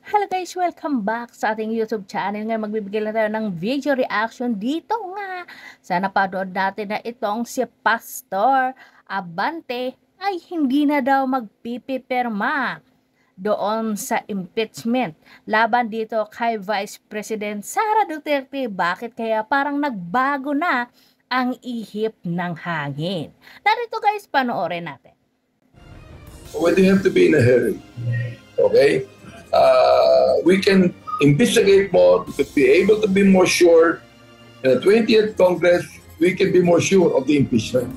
Hello guys! Welcome back sa ating YouTube channel. Ngayon magbibigay na tayo ng video reaction dito nga sa napanood natin na itong si Pastor Abante ay hindi na daw magpipipirma doon sa impeachment laban dito kay Vice President Sara Duterte. Bakit kaya parang nagbago na ang ihip ng hangin? Narito guys, panoorin natin. We don't have to be in a hurry. Okay? We can investigate more, to be able to be more sure. In the 20th Congress, we can be more sure of the impeachment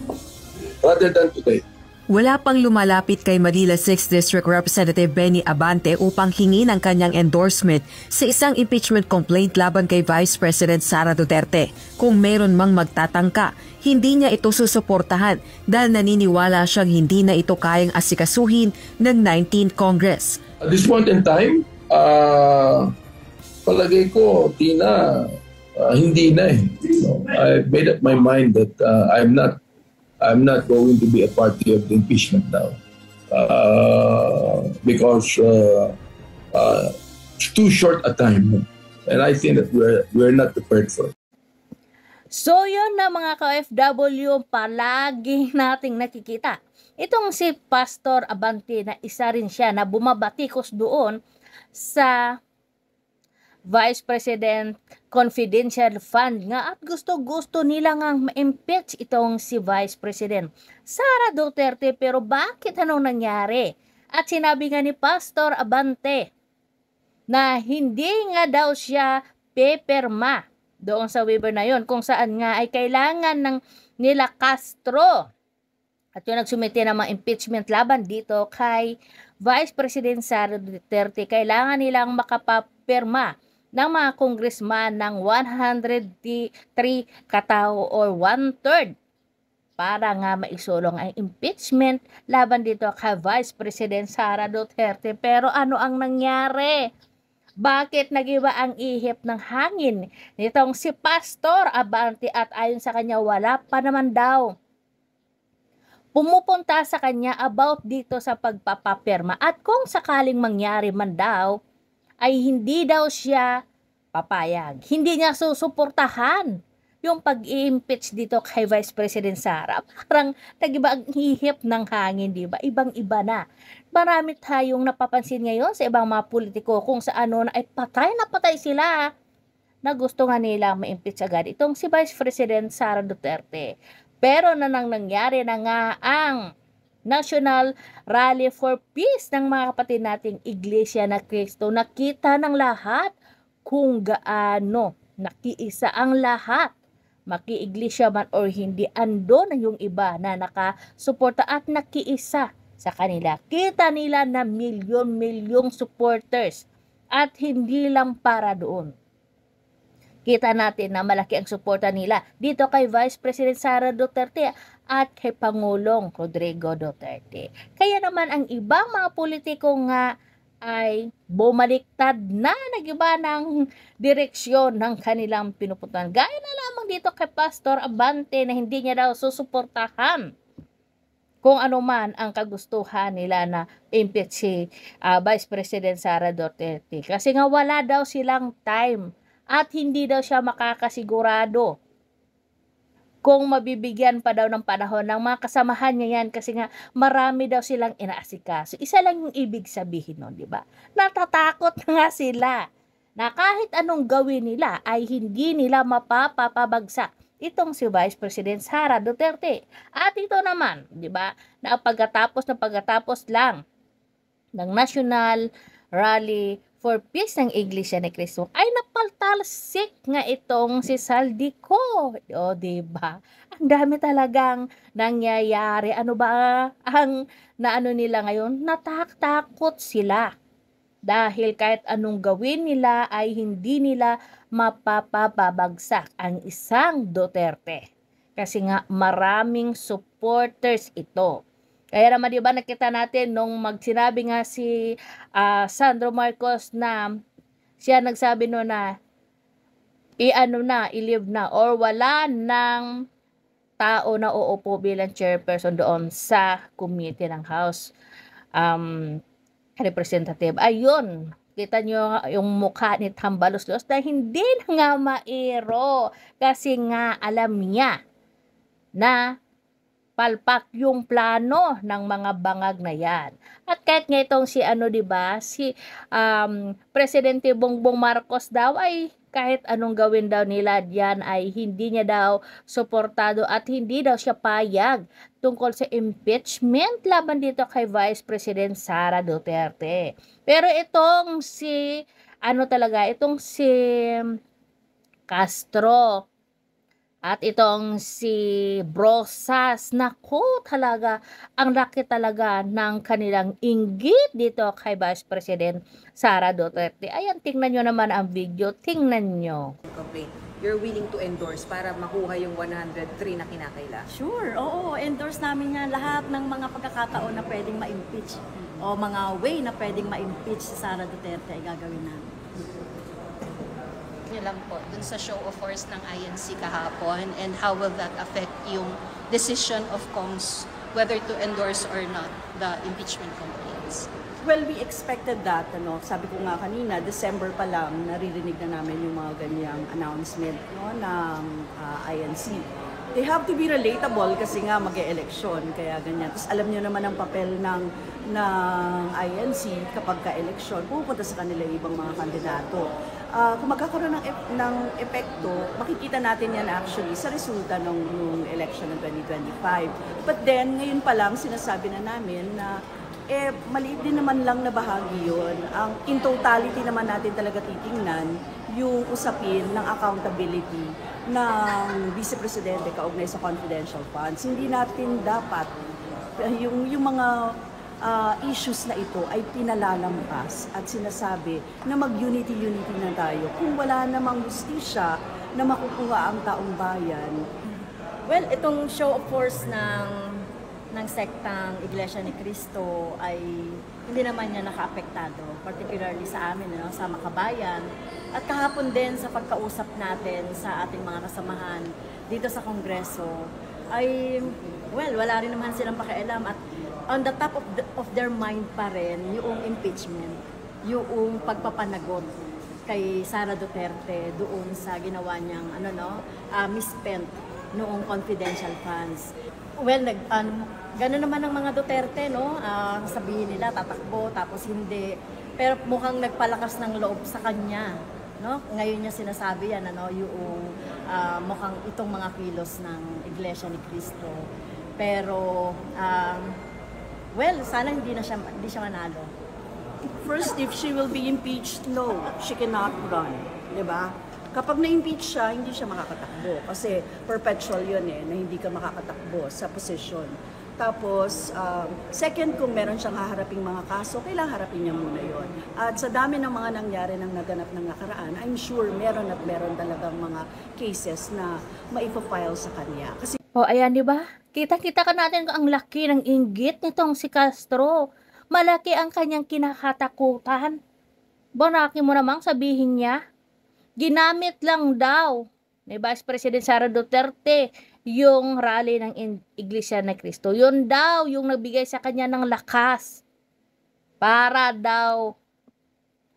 rather than today. Wala pang lumalapit kay Manila 6th District Representative Benny Abante upang hingi ng kanyang endorsement sa isang impeachment complaint laban kay Vice President Sara Duterte. Kung meron mang magtatangka, hindi niya ito susuportahan dahil naniniwala siyang hindi na ito kayang asikasuhin ng 19th Congress. At this point in time, palagay ko, Tina, hindi na eh. I made up my mind that I'm not going to be a party of the impeachment now because it's too short a time, and I think that we're not prepared for it. So yun na mga ka-OFW, palagi nating nakikita. Itong si Pastor Abante na isa rin siya na bumabatikos doon sa Vice President Confidential Fund nga at gusto-gusto nila nga ma-impeach itong si Vice President Sara Duterte. Pero bakit anong nangyari? At sinabi nga ni Pastor Abante na hindi nga daw siya peperma doon sa waiver na yon, kung saan nga ay kailangan ng nila Castro at yung nagsumite ng mga impeachment laban dito kay Vice President Sara Duterte. Kailangan nilang makapapirma ng mga congressman ng 103 katao or 1/3 para nga maisulong ang impeachment laban dito kay Vice President Sara Duterte. Pero ano ang nangyari? Bakit nagiba ang ihip ng hangin nitong si Pastor Abante at ayon sa kanya wala pa naman daw pumupunta sa kanya about dito sa pagpapapirma at kung sakaling mangyari man daw ay hindi daw siya papayag. Hindi niya susuportahan yung pag-i-impeach dito kay Vice President Sara. Parang nagiba ang ihip ng hangin, di ba? Ibang-iba na. Marami tayong napapansin ngayon sa ibang mga politiko kung sa ano na ay patay na patay sila na gusto nga nila ma-impeach agad itong si Vice President Sara Duterte. Pero nang nangyari na nga ang National Rally for Peace ng mga kapatid nating Iglesia na Cristo, nakita ng lahat kung gaano nakiisa ang lahat. Maki-iglesia man or hindi, ando na yung iba na nakasuporta at nakiisa sa kanila. Kita nila na milyon-milyong supporters at hindi lang para doon. Kita natin na malaki ang suporta nila dito kay Vice President Sara Duterte at kay Pangulong Rodrigo Duterte. Kaya naman ang ibang mga politiko nga ay bumaliktad na, nagiba ng direksyon ng kanilang pinupuntahan. Gaya na lamang dito kay Pastor Abante na hindi niya daw susuportahan kung ano man ang kagustuhan nila na impeach si Vice President Sara Duterte. Kasi nga wala daw silang time at hindi daw siya makakasigurado kung mabibigyan pa daw ng panahon ng mga kasamahan niya yan kasi nga marami daw silang inaasikaso. Isa lang yung ibig sabihin nun, di ba? Natatakot nga sila na kahit anong gawin nila ay hindi nila mapapabagsak itong si Vice President Sara Duterte. At ito naman, di ba, na pagkatapos lang ng National Rally for Peace ng Iglesia ni Cristo ay napaltalsik nga itong si Saldico. O diba? Ang dami talagang nangyayari. Ano ba ang naano nila ngayon? Natakot sila. Dahil kahit anong gawin nila ay hindi nila mapapabagsak ang isang Duterte. Kasi nga maraming supporters ito. Kaya naman diba nakita natin nung magsinabi nga si Sandro Marcos na siya nagsabi no na i-leave na or wala ng tao na uupo bilang chairperson doon sa committee ng House representative. Ayun, Kita nyo yung mukha ni Tambaluslos na hindi na nga mairo kasi nga alam niya na palpak yung plano ng mga bangag na yan. At kahit nga itong si ano, 'di ba? Si Presidente Bongbong Marcos daw ay kahit anong gawin daw nila diyan ay hindi niya daw suportado at hindi daw siya payag tungkol sa impeachment laban dito kay Vice President Sara Duterte. Pero itong si ano talaga, itong si Castro at itong si Brosas, naku talaga, ang laki talaga ng kanilang inggit dito kay Vice President Sara Duterte. Ayan, tingnan nyo naman ang video, tingnan nyo. Complaint, you're willing to endorse para makuha yung 103 na kinakailangan? Sure, oo. Endorse namin nga lahat ng mga pagkakataon na pwedeng ma-impeach o mga way na pwedeng ma-impeach si Sara Duterte ay gagawin namin. Nyo lang po dun sa show of force ng INC kahapon, and how will that affect yung decision of Coms whether to endorse or not the impeachment complaints? Well, we expected that. Sabi ko nga kanina, December pa lang, naririnig na namin yung mga ganyang announcement ng INC. They have to be relatable kasi nga mag-e-eleksyon, kaya ganyan. Tapos alam nyo naman ang papel ng INC kapag ka-eleksyon, pupunta sa kanila ibang mga kandidato. Kung magkakaroon ng epekto, makikita natin yan actually sa resulta ng election ng 2025. But then, ngayon pa lang, sinasabi na namin na maliit din naman lang na bahagi yun. In totality naman natin talaga titingnan yung usapin ng accountability ng Vice Presidente kaugnay sa confidential funds. Hindi natin dapat yung mga issues na ito ay pinalalampas at sinasabi na mag-unity na tayo kung wala namang justisya na makukuha ang taong bayan. Well, itong show of force ng sektang Iglesia ni Cristo ay hindi naman niya naka-apektado, particularly sa amin, sa Makabayan. At kahapon din sa pagkausap natin sa ating mga kasamahan dito sa Kongreso, ay, well, wala rin naman silang pakialam at on the top of their mind pa rin yung impeachment, yung pagpapanagot kay Sara Duterte doon sa ginawa niyang misspent noong confidential funds. Well, gano'n naman ang mga Duterte, sabihin nila tatakbo tapos hindi. Pero mukhang nagpalakas ng loob sa kanya, Ngayon niya sinasabi yan, yung mukhang itong mga kilos ng Iglesia ni Cristo. Pero well, sana hindi siya manalo. First, if she will be impeached, no, she cannot run, di ba? Kapag na-impeach siya, hindi siya makakatakbo kasi perpetual yun na hindi ka makakatakbo sa posisyon. Tapos, second, kung meron siyang haharaping mga kaso, kailangan harapin niya muna yun. At sa dami ng mga nangyari ng naganap ng nakaraan, I'm sure meron talagang mga cases na maipafile sa kanya. Kasi Ayan, di ba? Kita-kita ka natin ang laki ng inggit nitong si Castro. Malaki ang kanyang kinakatakutan. Bonaki mo namang sabihin niya, ginamit lang daw ni Vice President Sara Duterte yung rally ng Iglesia ni Cristo. Yun daw yung nagbigay sa kanya ng lakas para daw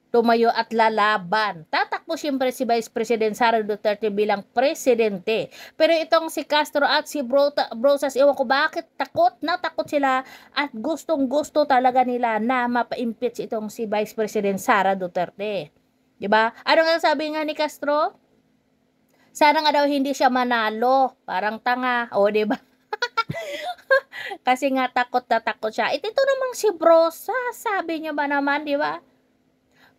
tumayo at lalaban. Tatakbo siyempre si Vice President Sara Duterte bilang presidente. Pero itong si Castro at si Brosas, ewan ko bakit takot sila at gustong-gusto talaga nila na mapa-impeach itong si Vice President Sara Duterte. Diba? Ano nga sabi nga ni Castro? Sana nga daw hindi siya manalo. Parang tanga. O, diba? Kasi nga takot na takot siya. Ito namang si Brosas, sabi niya ba naman, diba?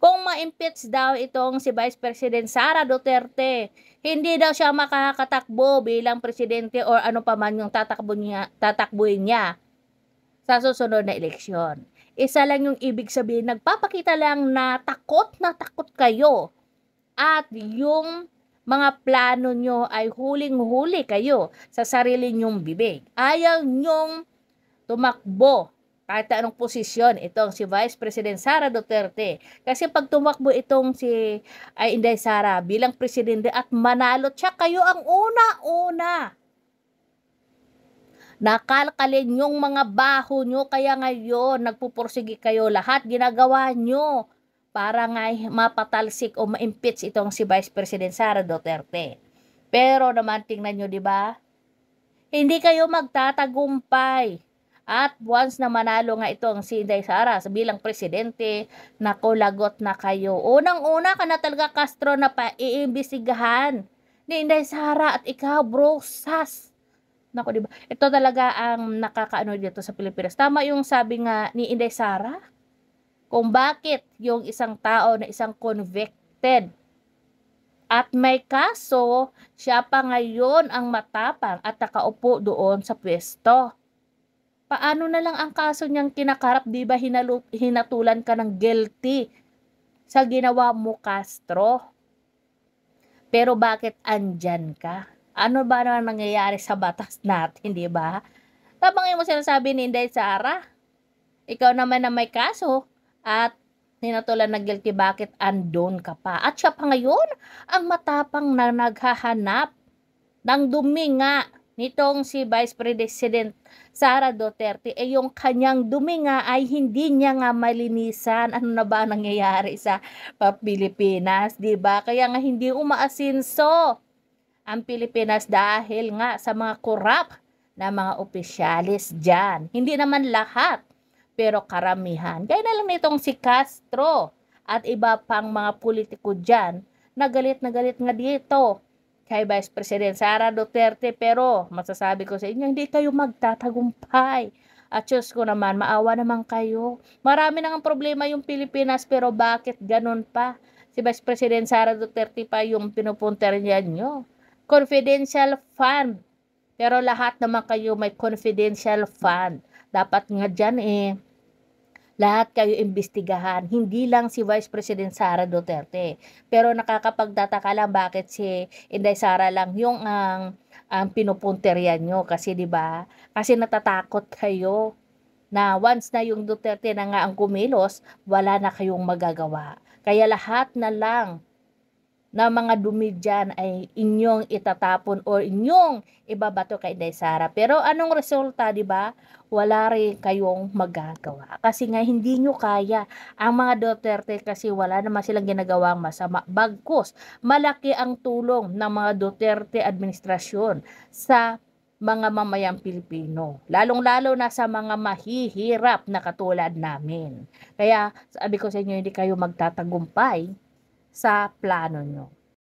Kung ma-impeach daw itong si Vice President Sara Duterte, hindi daw siya makakatakbo bilang presidente or ano pa man yung tatakbuhin niya sa susunod na eleksyon. Isa lang yung ibig sabihin, nagpapakita lang na takot kayo at yung mga plano nyo ay huling-huli kayo sa sarili nyong bibig. Ayaw nyong tumakbo kahit anong posisyon itong si Vice President Sara Duterte. Kasi pag tumakbo itong si Inday Sara bilang presidente at manalo siya, kayo ang una-una. Nakalkalin yung mga baho nyo, kaya ngayon nagpupursige kayo lahat, ginagawa nyo para nga mapatalsik o ma-impeach itong si Vice President Sara Duterte. Pero naman tingnan nyo, di ba? Hindi kayo magtatagumpay. At once na manalo nga itong si Inday Sara bilang presidente, naku, lagot na kayo. Unang-una ka na talaga, Castro, na iimbestigahan ni Inday Sara at ikaw, bro, sas. Naku, diba? Ito talaga ang nakakaano dito sa Pilipinas. Tama yung sabi nga ni Inday Sara, kung bakit yung isang tao na isang convicted at may kaso, siya pa ngayon ang matapang at nakaupo doon sa pwesto. Paano na lang ang kaso niyang kinakarap, di ba hinatulan ka ng guilty sa ginawa mo, Castro? Pero bakit andyan ka? Ano ba na nangyayari sa batas natin, di ba? Tabang yung sinasabi ni Inday Sara, ikaw naman na may kaso at hinatulan ng guilty, bakit andon ka pa? At siya pa ngayon ang matapang na naghahanap ng dumi nga nitong si Vice President Sara Duterte, yung kanyang dumi nga ay hindi niya nga malinisan. Ano na ba nangyayari sa Pilipinas, di ba? Kaya nga hindi umaasinso ang Pilipinas dahil nga sa mga korap na mga opisyalis dyan. Hindi naman lahat, pero karamihan. Kaya na lang nitong si Castro at iba pang mga politiko dyan na galit nga dito kay Vice President Sara Duterte, pero masasabi ko sa inyo, hindi kayo magtatagumpay. At Diyos ko naman, maawa naman kayo. Marami nang problema yung Pilipinas, pero bakit ganun pa? Si Vice President Sara Duterte pa yung pinupunter niya nyo. Confidential fund. Pero lahat naman kayo may confidential fund. Dapat nga dyan lahat kayo imbestigahan, hindi lang si Vice President Sara Duterte. Pero nakakapagtataka lang bakit si Inday Sara lang yung ang pinupunterian nyo. Kasi 'di ba? Kasi natatakot kayo na once na yung Duterte na nga ang kumilos, wala na kayong magagawa. Kaya lahat na lang na mga dumi dyan ay inyong itatapon o inyong ibabato kay Inday Sara. Pero anong resulta, di ba? Wala rin kayong magagawa. Kasi nga hindi nyo kaya. Ang mga Duterte kasi wala naman silang ginagawang masama. Bagkus, malaki ang tulong ng mga Duterte administrasyon sa mga mamayang Pilipino. Lalong-lalo na sa mga mahihirap na katulad namin. Kaya sabi ko sa inyo, hindi kayo magtatagumpay sa plano nyo.